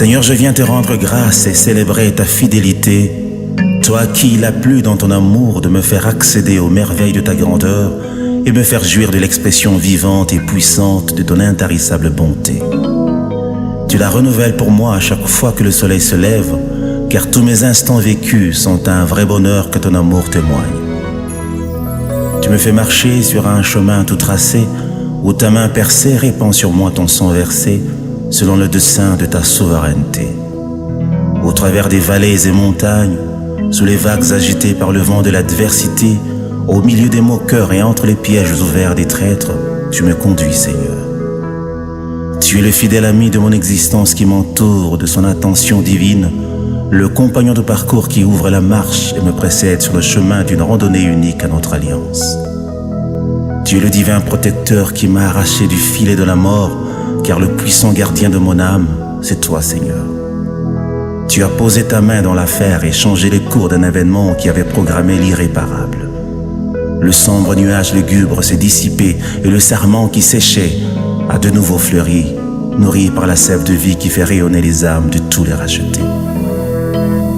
Seigneur, je viens te rendre grâce et célébrer ta fidélité. Toi à qui il a plu dans ton amour de me faire accéder aux merveilles de ta grandeur et me faire jouir de l'expression vivante et puissante de ton intarissable bonté. Tu la renouvelles pour moi à chaque fois que le soleil se lève, car tous mes instants vécus sont un vrai bonheur que ton amour témoigne. Tu me fais marcher sur un chemin tout tracé, où ta main percée répand sur moi ton sang versé, selon le dessein de ta souveraineté. Au travers des vallées et montagnes, sous les vagues agitées par le vent de l'adversité, au milieu des moqueurs et entre les pièges ouverts des traîtres, tu me conduis, Seigneur. Tu es le fidèle ami de mon existence qui m'entoure de son attention divine, le compagnon de parcours qui ouvre la marche et me précède sur le chemin d'une randonnée unique à notre alliance. Tu es le divin protecteur qui m'a arraché du filet de la mort, car le puissant gardien de mon âme, c'est toi, Seigneur. Tu as posé ta main dans l'affaire et changé les cours d'un événement qui avait programmé l'irréparable. Le sombre nuage lugubre s'est dissipé et le sarment qui séchait a de nouveau fleuri, nourri par la sève de vie qui fait rayonner les âmes de tous les rachetés.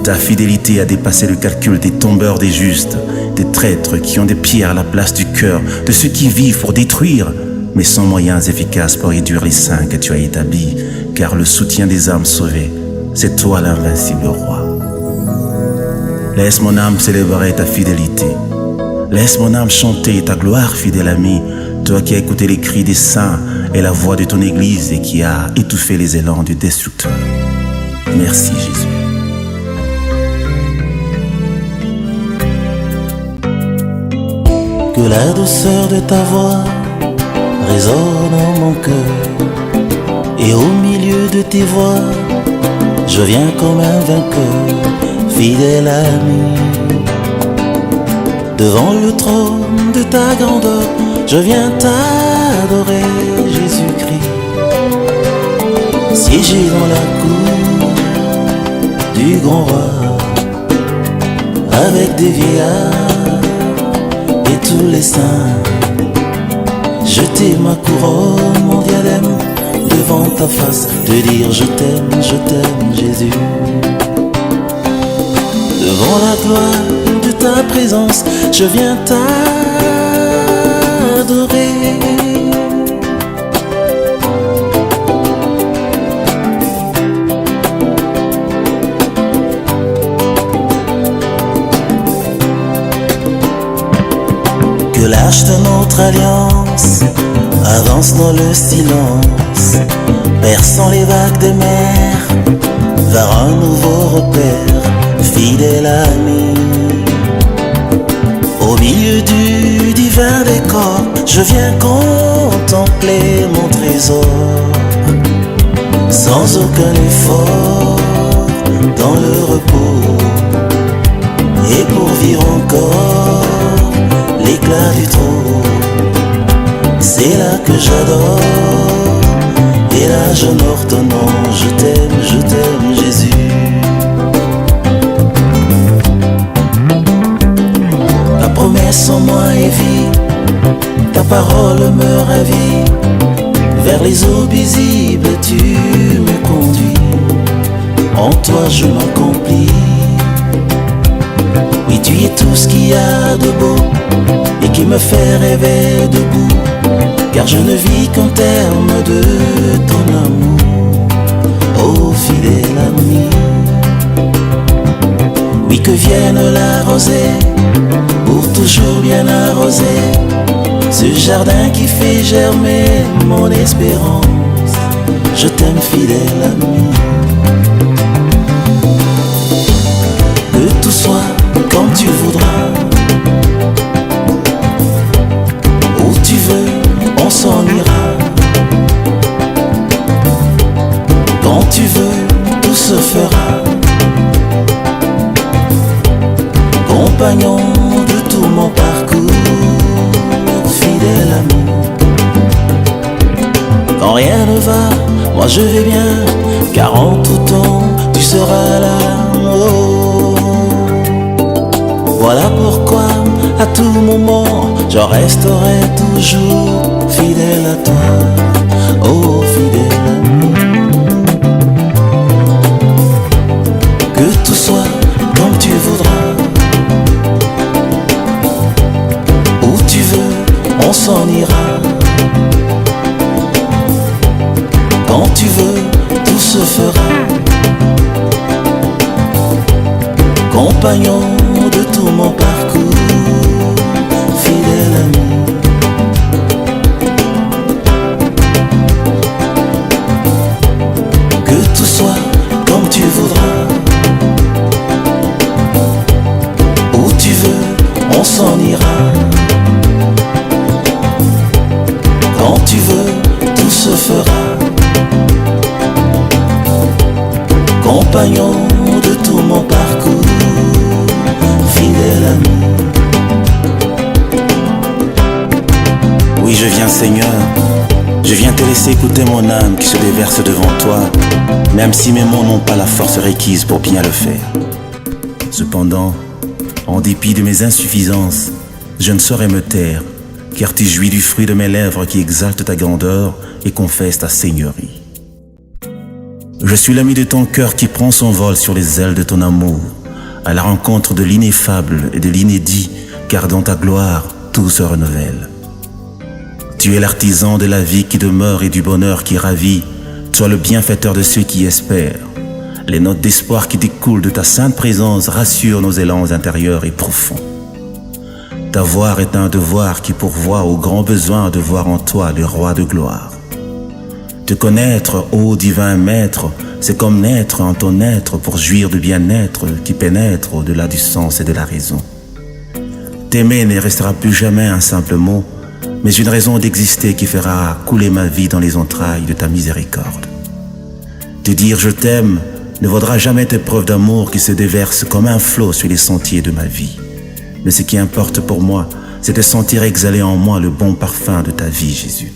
Ta fidélité a dépassé le calcul des tombeurs des justes, des traîtres qui ont des pierres à la place du cœur, de ceux qui vivent pour détruire, mais sans moyens efficaces pour réduire les saints que tu as établis, car le soutien des âmes sauvées, c'est toi l'invincible roi. Laisse mon âme célébrer ta fidélité. Laisse mon âme chanter ta gloire, fidèle ami, toi qui as écouté les cris des saints et la voix de ton Église et qui a étouffé les élans du destructeur. Merci Jésus. Que la douceur de ta voix résonne en mon cœur, et au milieu de tes voix, je viens comme un vainqueur, fidèle ami. Devant le trône de ta grandeur, je viens t'adorer, Jésus-Christ. Siéger dans la cour du grand roi, avec des vieillards et tous les saints, jeter ma couronne, mon diadème, devant ta face, te dire je t'aime Jésus. Devant la gloire de ta présence, je viens t'adorer. Que l'arche de notre alliance avance dans le silence, perçant les vagues des mers vers un nouveau repère, fidèle ami. Au milieu du divin décor, je viens contempler mon trésor, sans aucun effort, dans le repos, et pour vivre encore l'éclat du trône. C'est là que j'adore, et là j'honore ton nom. Je t'aime Jésus. Ta promesse en moi est vie, ta parole me ravit. Vers les eaux paisibles tu me conduis, en toi je m'accomplis. Oui, tu es tout ce qu'il y a de beau et qui me fait rêver debout, car je ne vis qu'en termes de ton amour, ô fidèle ami. Oui, que vienne la rosée pour toujours bien arroser ce jardin qui fait germer mon espérance. Je t'aime fidèle ami. Que tout soit comme tu voudras, où tu veux on s'en ira. Quand tu veux tout se fera. Compagnon de tout mon parcours, fidèle ami. Quand rien ne va, moi je vais bien, car en tout temps tu seras là. Oh. Voilà pourquoi à tout moment je resterai toujours fidèle à toi, oh fidèle ami. s'en ira. Quand tu veux, tout se fera. Compagnon de tout mon parcours, fidèle ami. Que tout soit comme tu voudras. Où tu veux, on s'en ira. Quand tu veux, tout se fera. Compagnon de tout mon parcours, fidèle ami. Oui, je viens, Seigneur. Je viens te laisser écouter mon âme qui se déverse devant toi, même si mes mots n'ont pas la force requise pour bien le faire. Cependant, en dépit de mes insuffisances, je ne saurais me taire, car tu jouis du fruit de mes lèvres qui exaltent ta grandeur et confessent ta seigneurie. Je suis l'ami de ton cœur qui prend son vol sur les ailes de ton amour, à la rencontre de l'ineffable et de l'inédit, car dans ta gloire, tout se renouvelle. Tu es l'artisan de la vie qui demeure et du bonheur qui ravit, toi le bienfaiteur de ceux qui espèrent. Les notes d'espoir qui découlent de ta sainte présence rassurent nos élans intérieurs et profonds. Ta voix est un devoir qui pourvoit au grand besoin de voir en toi le roi de gloire. Te connaître, ô divin maître, c'est comme naître en ton être pour jouir de bien-être qui pénètre au-delà du sens et de la raison. T'aimer ne restera plus jamais un simple mot, mais une raison d'exister qui fera couler ma vie dans les entrailles de ta miséricorde. Te dire je t'aime ne vaudra jamais tes preuves d'amour qui se déversent comme un flot sur les sentiers de ma vie. Mais ce qui importe pour moi, c'est de sentir exhaler en moi le bon parfum de ta vie, Jésus.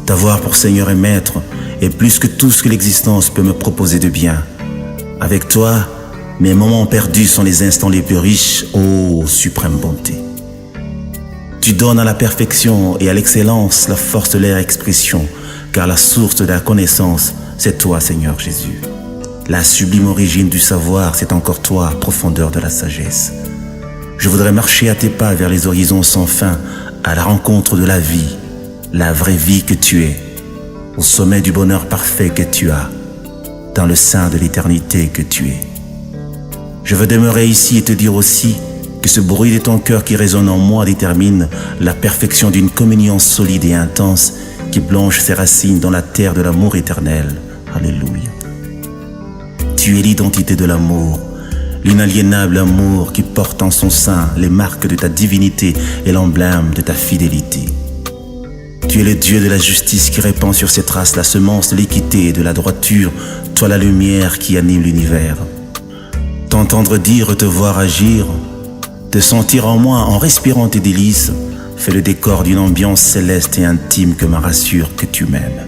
T'avoir pour Seigneur et Maître est plus que tout ce que l'existence peut me proposer de bien. Avec toi, mes moments perdus sont les instants les plus riches, ô suprême bonté. Tu donnes à la perfection et à l'excellence la force de leur expression, car la source de la connaissance, c'est toi, Seigneur Jésus. La sublime origine du savoir, c'est encore toi, profondeur de la sagesse. Je voudrais marcher à tes pas vers les horizons sans fin, à la rencontre de la vraie vie que tu es, au sommet du bonheur parfait que tu as, dans le sein de l'éternité que tu es. Je veux demeurer ici et te dire aussi que ce bruit de ton cœur qui résonne en moi détermine la perfection d'une communion solide et intense qui plonge ses racines dans la terre de l'amour éternel. Alléluia. Tu es l'identité de l'amour, l'inaliénable amour qui porte en son sein les marques de ta divinité et l'emblème de ta fidélité. Tu es le Dieu de la justice qui répand sur ses traces la semence de l'équité et de la droiture, toi la lumière qui anime l'univers. T'entendre dire, te voir agir, te sentir en moi en respirant tes délices, fait le décor d'une ambiance céleste et intime que me rassure que tu m'aimes.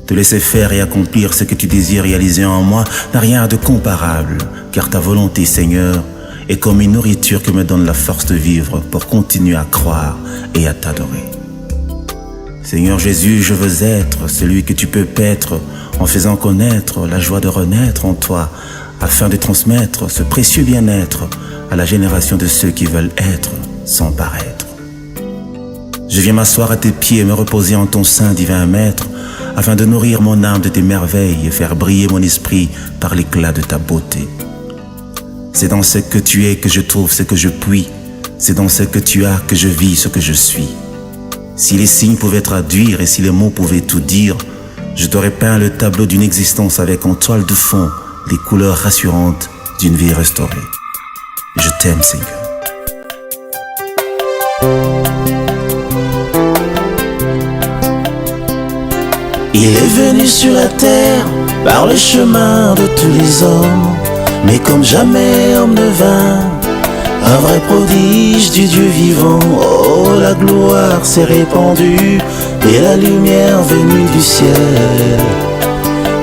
Te laisser faire et accomplir ce que tu désires réaliser en moi n'a rien de comparable, car ta volonté, Seigneur, est comme une nourriture qui me donne la force de vivre pour continuer à croire et à t'adorer. Seigneur Jésus, je veux être celui que tu peux paître en faisant connaître la joie de renaître en toi, afin de transmettre ce précieux bien-être à la génération de ceux qui veulent être sans paraître. Je viens m'asseoir à tes pieds et me reposer en ton sein, divin Maître, afin de nourrir mon âme de tes merveilles et faire briller mon esprit par l'éclat de ta beauté. C'est dans ce que tu es que je trouve ce que je puis, c'est dans ce que tu as que je vis ce que je suis. Si les signes pouvaient traduire et si les mots pouvaient tout dire, je t'aurais peint le tableau d'une existence avec en toile de fond les couleurs rassurantes d'une vie restaurée. Je t'aime, Seigneur. Il est venu sur la terre par le chemin de tous les hommes, mais comme jamais homme ne vint, un vrai prodige du Dieu vivant. Oh, la gloire s'est répandue et la lumière venue du ciel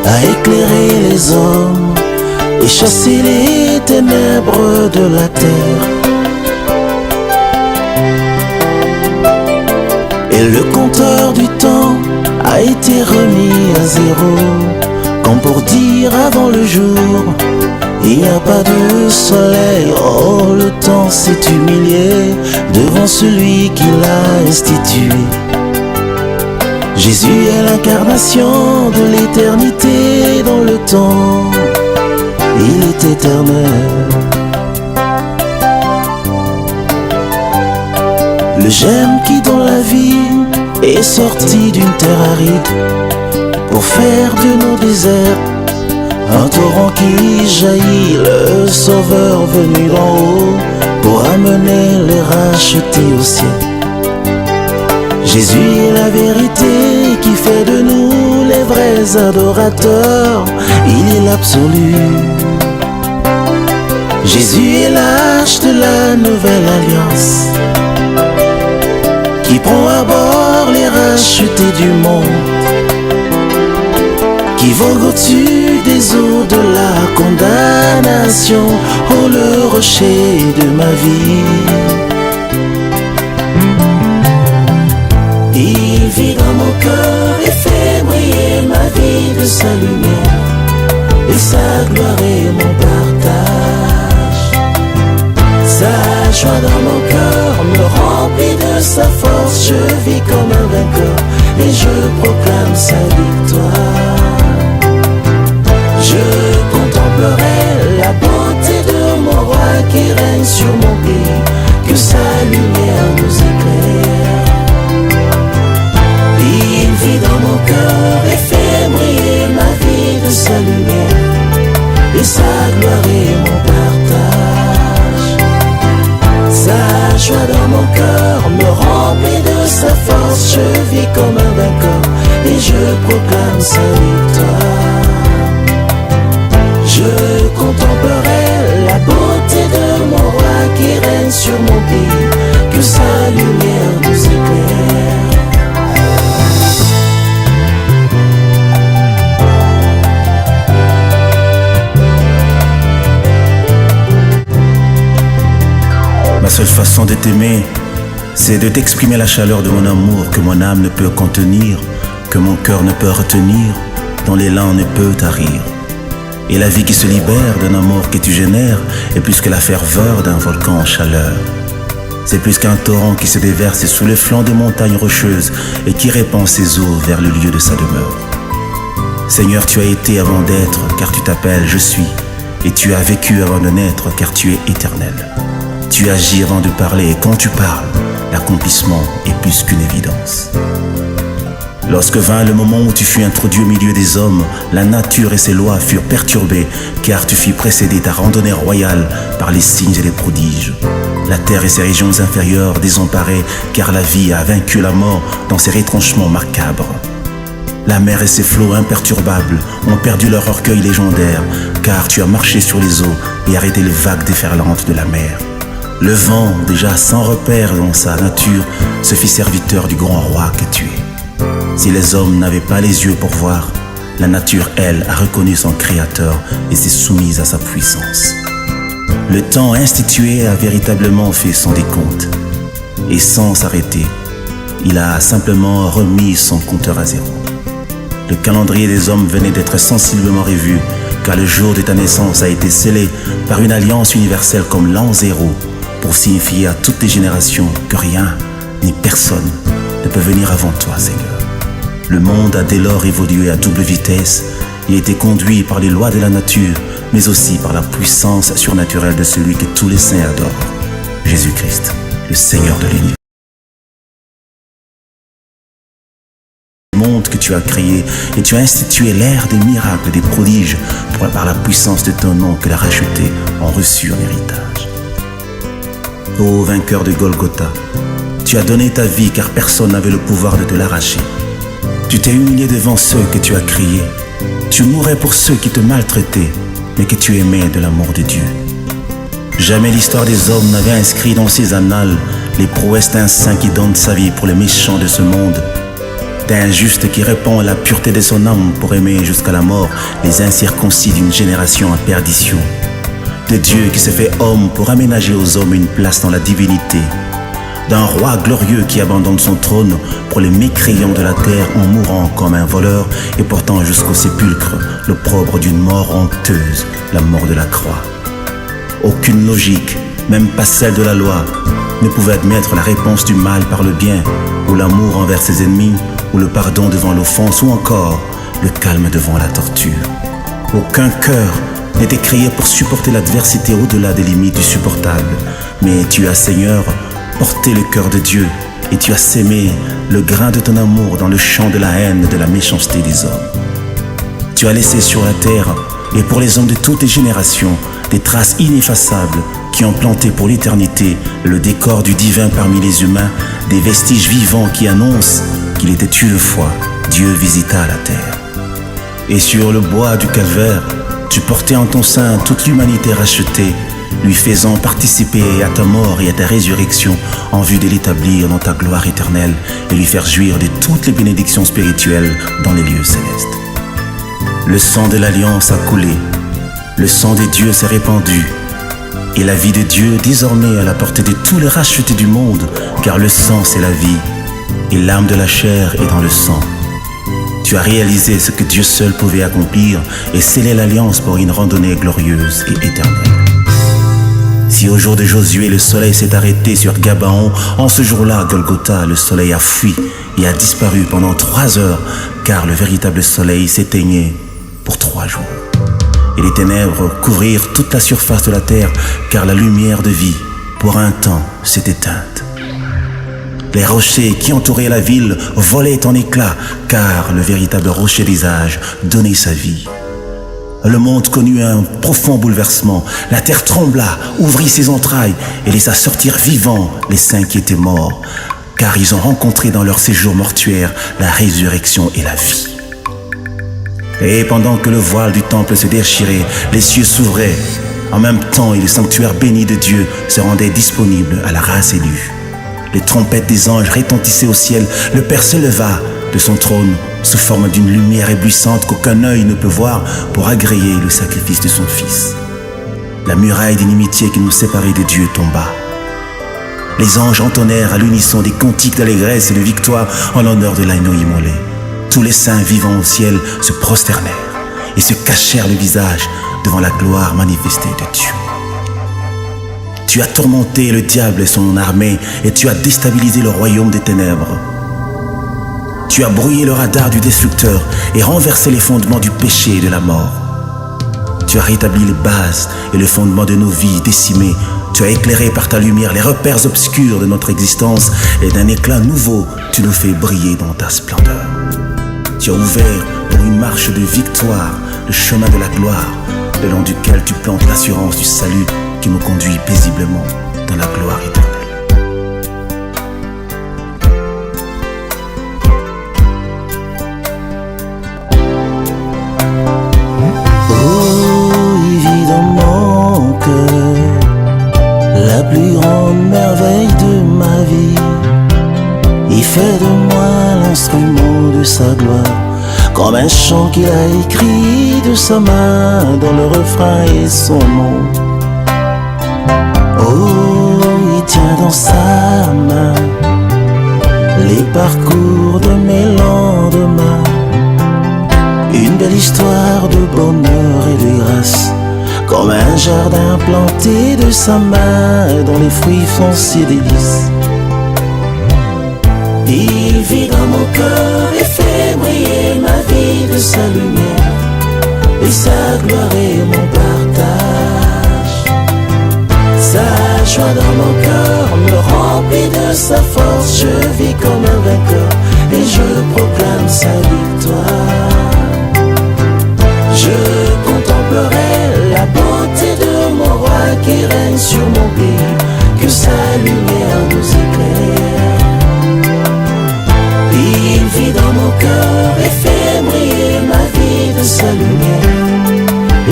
a éclairé les hommes et chassé les ténèbres de la terre. Et le compteur du temps a été remis à zéro, comme pour dire avant le jour, Il n'y a pas de soleil, oh le temps s'est humilié devant celui qui l'a institué. Jésus est l'incarnation de l'éternité dans le temps, il est éternel. Le gemme qui dans la vie est sorti d'une terre aride pour faire de nos déserts un torrent qui jaillit, le sauveur venu d'en haut pour amener les rachetés au ciel. Jésus est la vérité qui fait de nous les vrais adorateurs, il est l'absolu. Jésus est l'arche de la nouvelle alliance qui prend à bord les rachetés du monde, qui vogue au-dessus des eaux de la condamnation, oh le rocher de ma vie. Il vit dans mon cœur et fait briller ma vie de sa lumière, et sa gloire est mon partage. Sa joie dans mon cœur me remplit de sa force, je vis comme un vainqueur et je proclame sa victoire. Je contemplerai la beauté de mon roi qui règne sur mon pays, que sa lumière nous éclaire. Il vit dans mon cœur et fait briller ma vie de sa lumière, et sa gloire est mon partage. Sa joie dans mon cœur me remplit de sa force, je vis comme un vainqueur et je proclame sa victoire. Je contemplerai la beauté de mon roi qui règne sur mon pays, que sa lumière nous éclaire. Ma seule façon de t'aimer, c'est de t'exprimer la chaleur de mon amour que mon âme ne peut contenir, que mon cœur ne peut retenir, dont l'élan ne peut tarir. Et la vie qui se libère d'un amour que tu génères est plus que la ferveur d'un volcan en chaleur. C'est plus qu'un torrent qui se déverse sous les flancs des montagnes rocheuses et qui répand ses eaux vers le lieu de sa demeure. Seigneur, tu as été avant d'être, car tu t'appelles « Je suis », et tu as vécu avant de naître, car tu es éternel. Tu agis avant de parler, et quand tu parles, l'accomplissement est plus qu'une évidence. Lorsque vint le moment où tu fus introduit au milieu des hommes, la nature et ses lois furent perturbées, car tu fis précéder ta randonnée royale par les signes et les prodiges. La terre et ses régions inférieures désemparées, car la vie a vaincu la mort dans ses retranchements macabres. La mer et ses flots imperturbables ont perdu leur orgueil légendaire, car tu as marché sur les eaux et arrêté les vagues déferlantes de la mer. Le vent, déjà sans repère dans sa nature, se fit serviteur du grand roi que tu es. Si les hommes n'avaient pas les yeux pour voir, la nature, elle, a reconnu son créateur et s'est soumise à sa puissance. Le temps institué a véritablement fait son décompte. Et sans s'arrêter, il a simplement remis son compteur à zéro. Le calendrier des hommes venait d'être sensiblement revu, car le jour de ta naissance a été scellé par une alliance universelle comme l'an zéro, pour signifier à toutes les générations que rien ni personne ne peut venir avant toi, Seigneur. Le monde a dès lors évolué à double vitesse et a été conduit par les lois de la nature, mais aussi par la puissance surnaturelle de celui que tous les saints adorent, Jésus-Christ, le Seigneur de l'univers. Le monde que tu as créé et tu as institué l'ère des miracles, des prodiges, par la puissance de ton nom que les rachetés ont reçu en héritage. Ô vainqueur de Golgotha, tu as donné ta vie car personne n'avait le pouvoir de te l'arracher. Tu t'es humilié devant ceux que tu as créés. Tu mourais pour ceux qui te maltraitaient, mais que tu aimais de l'amour de Dieu. Jamais l'histoire des hommes n'avait inscrit dans ses annales les prouesses d'un saint qui donne sa vie pour les méchants de ce monde, d'un juste qui répand à la pureté de son âme pour aimer jusqu'à la mort les incirconcis d'une génération en perdition, de Dieu qui s'est fait homme pour aménager aux hommes une place dans la divinité, d'un roi glorieux qui abandonne son trône pour les mécréants de la terre en mourant comme un voleur et portant jusqu'au sépulcre l'opprobre d'une mort honteuse, la mort de la croix. Aucune logique, même pas celle de la loi, ne pouvait admettre la réponse du mal par le bien, ou l'amour envers ses ennemis, ou le pardon devant l'offense, ou encore le calme devant la torture. Aucun cœur n'était créé pour supporter l'adversité au-delà des limites du supportable. Mais tu as, Seigneur, porté le cœur de Dieu et tu as sémé le grain de ton amour dans le champ de la haine et de la méchanceté des hommes. Tu as laissé sur la terre et pour les hommes de toutes les générations des traces ineffaçables qui ont planté pour l'éternité le décor du divin parmi les humains, des vestiges vivants qui annoncent qu'il était une fois Dieu visita la terre. Et sur le bois du calvaire, tu portais en ton sein toute l'humanité rachetée, lui faisant participer à ta mort et à ta résurrection en vue de l'établir dans ta gloire éternelle et lui faire jouir de toutes les bénédictions spirituelles dans les lieux célestes. Le sang de l'alliance a coulé, le sang de Dieu s'est répandu, et la vie de Dieu désormais à la portée de tous les rachetés du monde, car le sang c'est la vie, et l'âme de la chair est dans le sang. Tu as réalisé ce que Dieu seul pouvait accomplir et scellé l'alliance pour une randonnée glorieuse et éternelle. Si au jour de Josué le soleil s'est arrêté sur Gabaon, en ce jour-là, Golgotha, le soleil a fui et a disparu pendant 3 heures, car le véritable soleil s'éteignait pour 3 jours. Et les ténèbres couvrirent toute la surface de la terre, car la lumière de vie, pour un temps, s'est éteinte. Les rochers qui entouraient la ville volaient en éclats, car le véritable rocher des âges donnait sa vie. Le monde connut un profond bouleversement. La terre trembla, ouvrit ses entrailles et laissa sortir vivants les saints qui étaient morts, car ils ont rencontré dans leur séjour mortuaire la résurrection et la vie. Et pendant que le voile du temple se déchirait, les cieux s'ouvraient en même temps et le sanctuaire béni de Dieu se rendait disponible à la race élue. Les trompettes des anges retentissaient au ciel. Le Père se leva de son trône sous forme d'une lumière éblouissante qu'aucun œil ne peut voir pour agréer le sacrifice de son Fils. La muraille d'inimitié qui nous séparait de Dieu tomba. Les anges entonnèrent à l'unisson des cantiques d'allégresse et de victoire en l'honneur de l'agneau immolé. Tous les saints vivants au ciel se prosternèrent et se cachèrent le visage devant la gloire manifestée de Dieu. Tu as tourmenté le diable et son armée et tu as déstabilisé le royaume des ténèbres. Tu as brouillé le radar du destructeur et renversé les fondements du péché et de la mort. Tu as rétabli les bases et le fondement de nos vies décimées. Tu as éclairé par ta lumière les repères obscurs de notre existence et d'un éclat nouveau, tu nous fais briller dans ta splendeur. Tu as ouvert pour une marche de victoire le chemin de la gloire, le long duquel tu plantes l'assurance du salut qui nous conduit paisiblement dans la gloire éternelle. La plus grande merveille de ma vie, il fait de moi l'instrument de sa gloire, comme un chant qu'il a écrit de sa main, dont le refrain est son nom. Oh, il tient dans sa main les parcours de mes lendemains, une belle histoire de bonheur et de grâce, comme un jardin planté de sa main, dont les fruits font si délices. Il vit dans mon cœur et fait briller ma vie de sa lumière, et sa gloire est mon partage. Sa joie dans mon cœur me remplit de sa force, je vis comme un vainqueur et je proclame sa victoire. Je contemplerai la beauté de mon roi qui règne sur mon pays, que sa lumière nous éclaire. Il vit dans mon cœur et fait briller ma vie de sa lumière,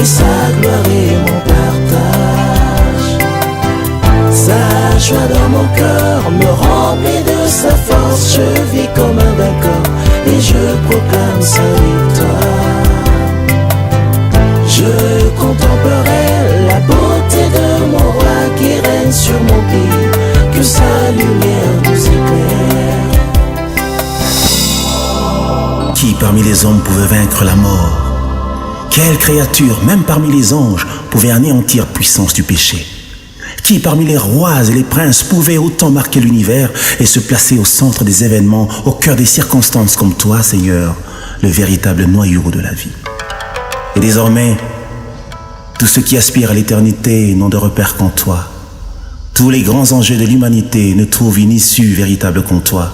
et sa gloire est mon partage. Sa joie dans mon cœur me remplit de sa force, je vis comme un vainqueur et je proclame sa victoire. Je contemplerai la beauté de mon roi qui règne sur mon pays, que sa lumière parmi les hommes pouvait vaincre la mort? Quelle créature, même parmi les anges, pouvait anéantir la puissance du péché? Qui parmi les rois et les princes pouvait autant marquer l'univers et se placer au centre des événements, au cœur des circonstances comme toi, Seigneur, le véritable noyau de la vie? Et désormais, tous ceux qui aspirent à l'éternité n'ont de repère qu'en toi. Tous les grands enjeux de l'humanité ne trouvent une issue véritable qu'en toi.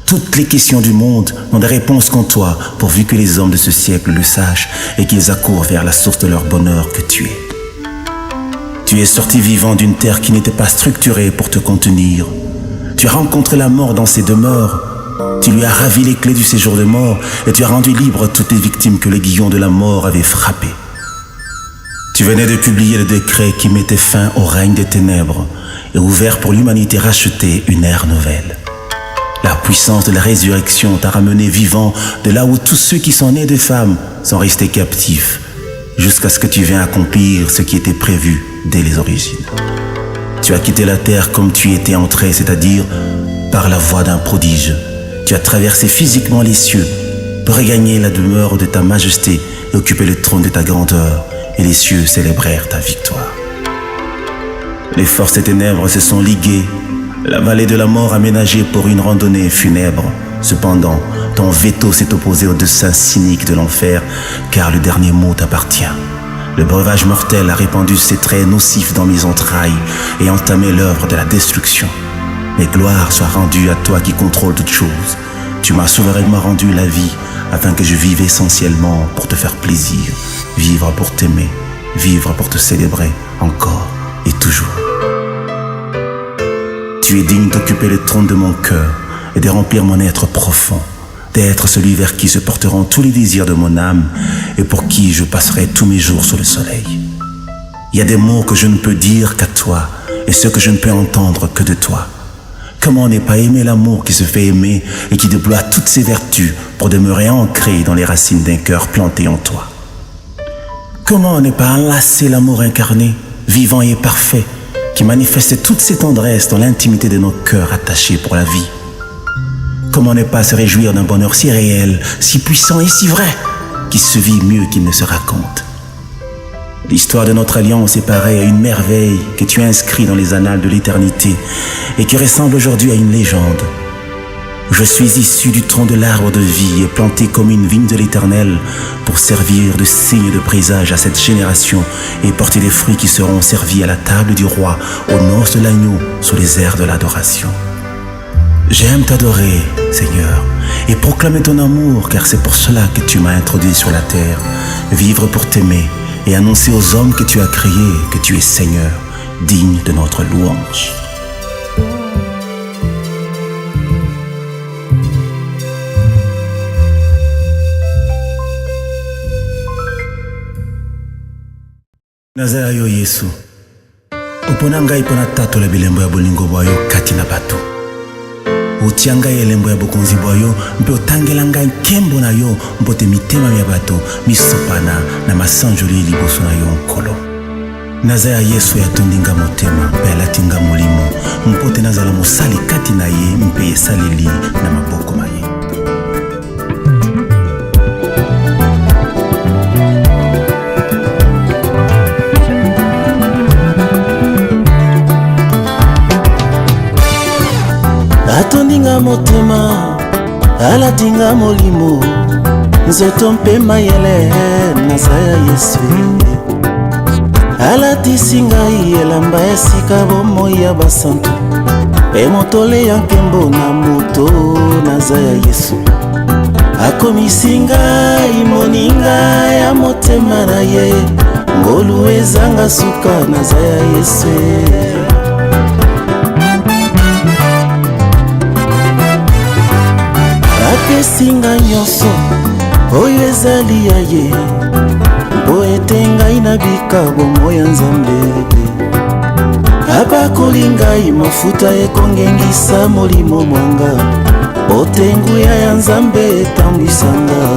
Toutes les questions du monde n'ont de réponse qu'en toi, pourvu que les hommes de ce siècle le sachent et qu'ils accourent vers la source de leur bonheur que tu es. Tu es sorti vivant d'une terre qui n'était pas structurée pour te contenir. Tu as rencontré la mort dans ses demeures. Tu lui as ravi les clés du séjour de mort et tu as rendu libres toutes les victimes que l'aiguillon de la mort avait frappées. Tu venais de publier le décret qui mettait fin au règne des ténèbres et ouvert pour l'humanité rachetée une ère nouvelle. La puissance de la résurrection t'a ramené vivant de là où tous ceux qui sont nés de femmes sont restés captifs, jusqu'à ce que tu viennes accomplir ce qui était prévu dès les origines. Tu as quitté la terre comme tu y étais entré, c'est-à-dire par la voie d'un prodige. Tu as traversé physiquement les cieux pour regagner la demeure de ta majesté et occuper le trône de ta grandeur, et les cieux célébrèrent ta victoire. Les forces des ténèbres se sont liguées, la vallée de la mort aménagée pour une randonnée funèbre. Cependant, ton veto s'est opposé au dessein cynique de l'enfer, car le dernier mot t'appartient. Le breuvage mortel a répandu ses traits nocifs dans mes entrailles et entamé l'œuvre de la destruction. Mais gloire soit rendue à toi qui contrôle toutes choses. Tu m'as souverainement rendu la vie afin que je vive essentiellement pour te faire plaisir, vivre pour t'aimer, vivre pour te célébrer encore et toujours. Tu es digne d'occuper le trône de mon cœur et de remplir mon être profond, d'être celui vers qui se porteront tous les désirs de mon âme et pour qui je passerai tous mes jours sous le soleil. Il y a des mots que je ne peux dire qu'à toi et ceux que je ne peux entendre que de toi. Comment ne pas aimer l'amour qui se fait aimer et qui déploie toutes ses vertus pour demeurer ancré dans les racines d'un cœur planté en toi? Comment ne pas enlacer l'amour incarné, vivant et parfait, qui manifeste toutes ses tendresses dans l'intimité de nos cœurs attachés pour la vie? Comment ne pas se réjouir d'un bonheur si réel, si puissant et si vrai, qui se vit mieux qu'il ne se raconte? L'histoire de notre alliance est pareille à une merveille que tu as inscrite dans les annales de l'éternité et qui ressemble aujourd'hui à une légende. Je suis issu du tronc de l'arbre de vie et planté comme une vigne de l'Éternel pour servir de signe de présage à cette génération et porter des fruits qui seront servis à la table du roi, aux noces de l'agneau, sous les airs de l'adoration. J'aime t'adorer, Seigneur, et proclamer ton amour, car c'est pour cela que tu m'as introduit sur la terre, vivre pour t'aimer et annoncer aux hommes que tu as créés que tu es Seigneur, digne de notre louange. Nazaya yo Yesu, opona ngai pona tatola bilembo ya bolingo bwayo kati na bato. Otia ngai elembo ya bokonzi bwayo mpe otangela ngai nkembo na yo mpote mitema ya bato misopana na masanjoli liboso na yo nkolo. Nazaya Yesu ya tondinga motema mpe alatinga molimo mpote nazala mosali kati na ye mpe esaleli na maboko ma ye. Atondinga motema, alatinga molimo, nzoto mpe mayele, Nazaya Yesu. Alatisi ngai elamba ya sika bomoi ya basantu, mpe motole ya nkembo na moto, Nazaya Yesu. Akomisi ngai moninga ya motema na ye, ngolu ezanga suka, Nazaya Yesu. Apesinga nyonso oyo ezali ya ye, mpo ete ngai nabika bomoi ya Nzambe. Abakoli ngai mafuta ekongengisa molimo mwanga, ote nguya ya Nzambe etambwisanga.